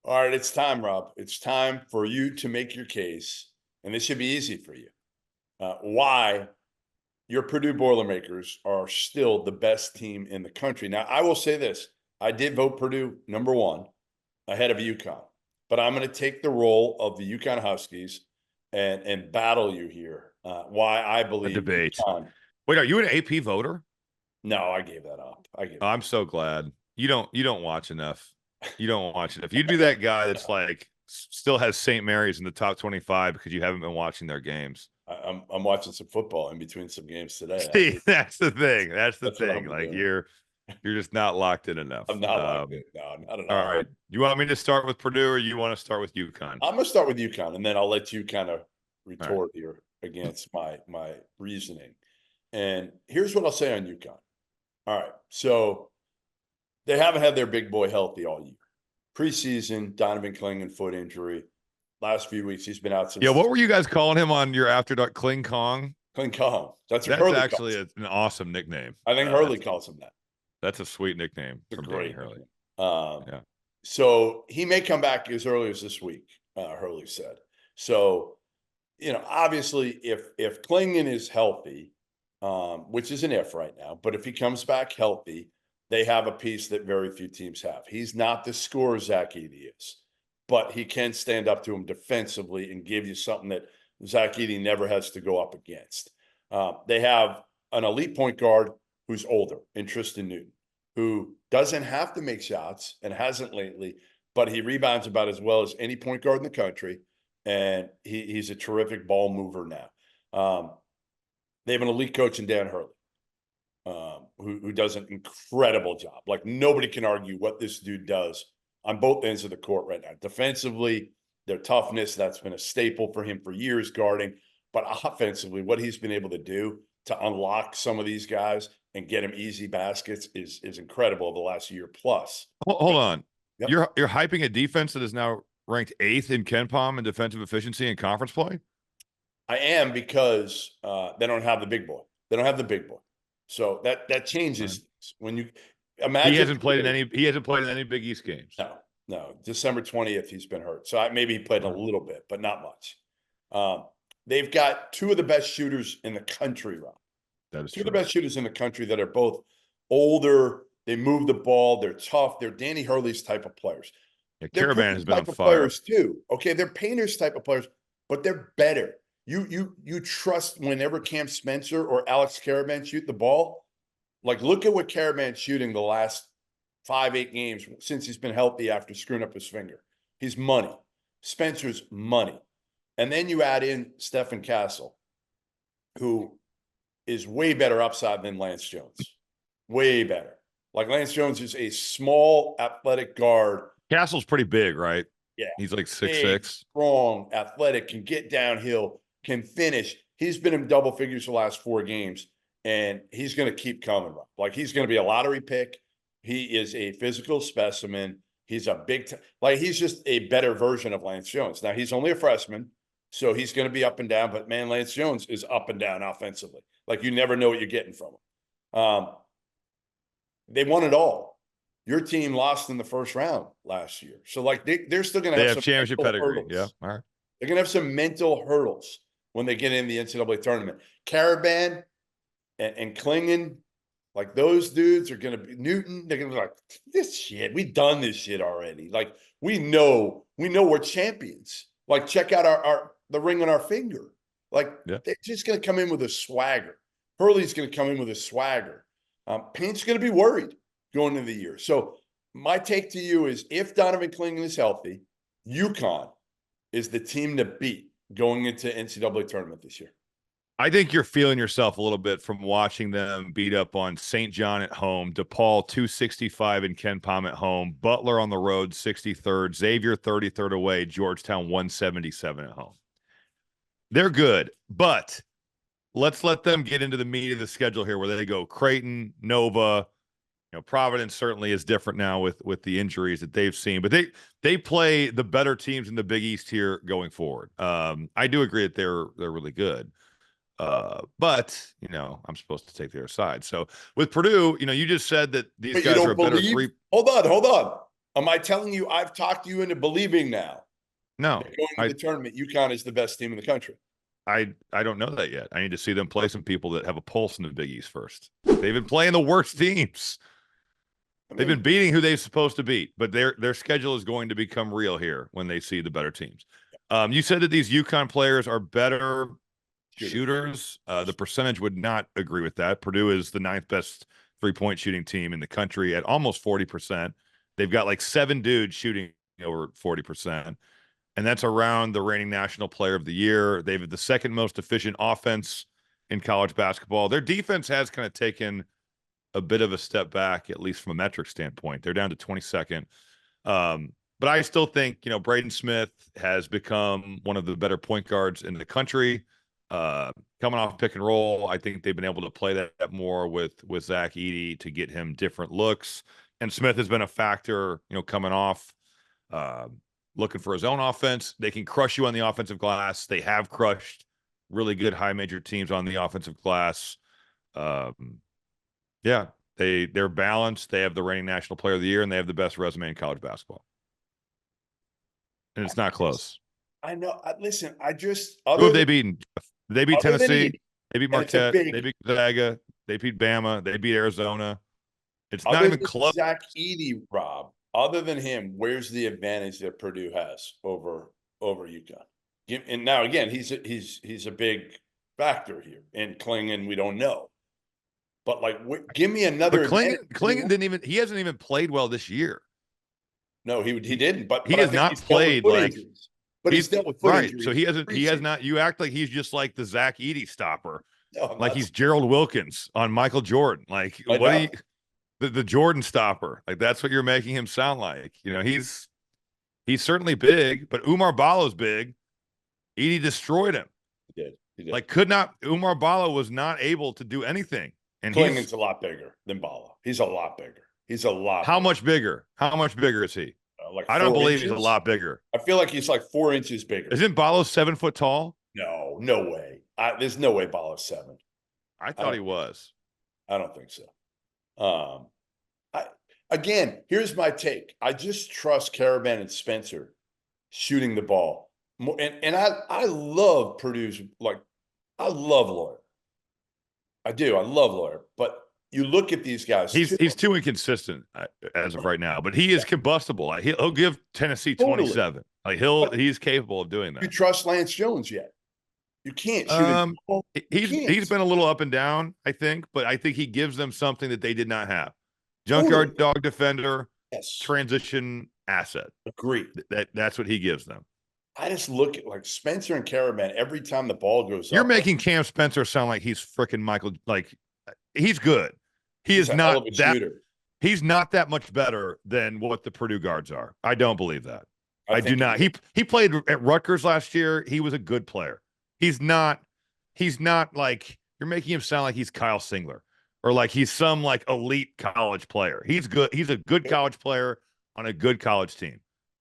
All right, it's time, Rob. It's time for you to make your case, and this should be easy for you. Why your Purdue Boilermakers are still the best team in the country. Now, I will say this. I did vote Purdue #1 ahead of UConn, but I'm going to take the role of the UConn Huskies and battle you here. Why I A believe debate. UConn. Wait, are you an AP voter? No, I gave that up. Oh, I'm so glad. You don't watch enough. You don't watch enough. You'd be that guy that's like still has St. Mary's in the top 25 because you haven't been watching their games. I'm watching some football in between some games today. See, that's the thing. That's the That's what thing. I'm Like doing. you're just not locked in enough. I'm not locked in. No, not at All all. right. You want me to start with Purdue or you want to start with UConn? I'm gonna start with UConn, and then I'll let you kind of All right. retort here against my reasoning. And here's what I'll say on UConn. All right, so they haven't had their big boy healthy all year. Preseason, Donovan Clingan foot injury. Last few weeks, he's been out since. Yeah, what were you guys calling him on your After Dark? Kling Kong? Kong. That's what That's Hurley actually calls him. an awesome nickname. I think Hurley calls him that. That's a sweet nickname It's a from Danny great Hurley. Yeah. So he may come back as early as this week, Hurley said. So, obviously, if Clingan is healthy, which is an if right now, but if he comes back healthy, they have a piece that very few teams have. He's not the scorer Zach Edey is, but he can stand up to him defensively and give you something that Zach Edey never has to go up against. They have an elite point guard who's older, in Tristan Newton, who doesn't have to make shots and hasn't lately, but he rebounds about as well as any point guard in the country, and he's a terrific ball mover now. They have an elite coach in Dan Hurley, who does an incredible job. Like, nobody can argue what this dude does on both ends of the court right now. Defensively, their toughness, that's been a staple for him for years, guarding. But offensively, what he's been able to do to unlock some of these guys and get them easy baskets is incredible over the last year plus. Hold on. Yep. You're hyping a defense that is now ranked 8th in KenPom in defensive efficiency in conference play? I am, because they don't have the big boy. They don't have the big boy. So that changes things. When you imagine he hasn't played in any Big East games. No. December 20th, he's been hurt. So maybe he played a little bit, but not much. They've got two of the best shooters in the country, Rob. That is two true. of the best shooters in the country that are both older. They move the ball. They're tough. They're Danny Hurley's type of players. Yeah, They're Caravan has been on type of fire. players too. Okay, they're Painter's type of players, but they're better. You trust whenever Cam Spencer or Alex Caravan shoot the ball. Like, look at what Caravan's shooting the last 5-8 games since he's been healthy after screwing up his finger. He's money. Spencer's money. And then you add in Stephen Castle, who is way better upside than Lance Jones. Way better. Like, Lance Jones is a small, athletic guard. Castle's pretty big, right? Yeah. He's like 6'6". Strong, athletic, can get downhill, can finish. He's been in double figures the last 4 games, and he's going to keep coming up. Like, he's going to be a lottery pick. He is a physical specimen. He's a he's just a better version of Lance Jones. Now, he's only a freshman, so he's going to be up and down, but man, Lance Jones is up and down offensively. Like, you never know what you're getting from him. They won it all. Your team lost in the first round last year. So, like, they're still going to have some championship pedigree. Hurdles. Yeah. All right. They're going to have some mental hurdles when they get in the NCAA tournament. Caravan and Clingan, like, those dudes are going to be Newton. They're going to be like, this shit, we've done this shit already. Like, we know we're champions. Like, check out the ring on our finger. Like, they're just going to come in with a swagger. Hurley's going to come in with a swagger. Paint's going to be worried going into the year. So my take to you is, if Donovan Clingan is healthy, UConn is the team to beat going into NCAA tournament this year. I think you're feeling yourself a little bit from watching them beat up on St. John at home, DePaul 265 in KenPom at home, Butler on the road 63rd, Xavier 33rd away, Georgetown 177 at home. They're good, but let's let them get into the meat of the schedule here, where they go Creighton, Nova. Providence certainly is different now with the injuries that they've seen, but they play the better teams in the Big East here going forward. I do agree that they're really good. But I'm supposed to take their side. So with Purdue, you just said that these guys are a better three. Hold on. Am I telling you I've talked you into believing now No, that going to the tournament, UConn is the best team in the country? I don't know that yet. I need to see them play some people that have a pulse in the Big East first. They've been playing the worst teams. They've been beating who they're supposed to beat, but their schedule is going to become real here when they see the better teams. You said that these UConn players are better shooters. The percentage would not agree with that. Purdue is the 9th best three-point shooting team in the country at almost 40%. They've got like 7 dudes shooting over 40%. And that's around the reigning national player of the year. They have the 2nd most efficient offense in college basketball. Their defense has kind of taken a bit of a step back, at least from a metric standpoint. They're down to 22nd. But I still think, Braden Smith has become one of the better point guards in the country. Coming off pick and roll, I think they've been able to play that more with Zach Edey to get him different looks. And Smith has been a factor, coming off, looking for his own offense. They can crush you on the offensive glass. They have crushed really good high major teams on the offensive glass. Yeah, they're balanced. They have the reigning national player of the year, and they have the best resume in college basketball. And it's not close. I know. Listen, who have they beaten? They beat Tennessee. They beat Marquette. They beat Gonzaga. They beat Bama. They beat Arizona. It's not even close. Zach Edey, Rob. Other than him, where's the advantage that Purdue has over UConn? And now again, he's a big factor here. And Klingon, we don't know. But give me another. But Klingon he hasn't even played well this year. No, he didn't. But he has not played injuries. But he's dealt with foot injuries. So he has not. You act like he's just like the Zach Edey stopper, no, like he's Gerald Wilkins on Michael Jordan. Like the Jordan stopper. Like that's what you're making him sound like. He's certainly big, but Umar Ballo's big. Edey destroyed him. He did. Umar Ballo was not able to do anything. And Klingon's a lot bigger than Ballo. He's a lot bigger. How much bigger? How much bigger is he? I don't believe he's a lot bigger. I feel like he's like 4 inches bigger. Isn't Ballo 7 foot tall? No way. There's no way Ballo's 7. I thought he was. I don't think so. Again, here's my take. I just trust Caravan and Spencer shooting the ball more. And I love Purdue's, I love Lawyer. I do. I love Lawyer. But you look at these guys. He's too inconsistent as of right now, but he is combustible. He'll give Tennessee 27. He's capable of doing that. You trust Lance Jones yet? You can't shoot He's been a little up and down, I think, but I think he gives them something that they did not have. Junkyard dog defender, transition asset. Agreed. That's what he gives them. I just look at Spencer and Caravan every time the ball goes up. You're making Cam Spencer sound like he's freaking Michael. He's good. He's not that shooter. He's not that much better than what the Purdue guards are. I don't believe that. I do not. He played at Rutgers last year. He was a good player. He's not like you're making him sound like he's Kyle Singler or like he's some elite college player. He's good. He's a good college player on a good college team.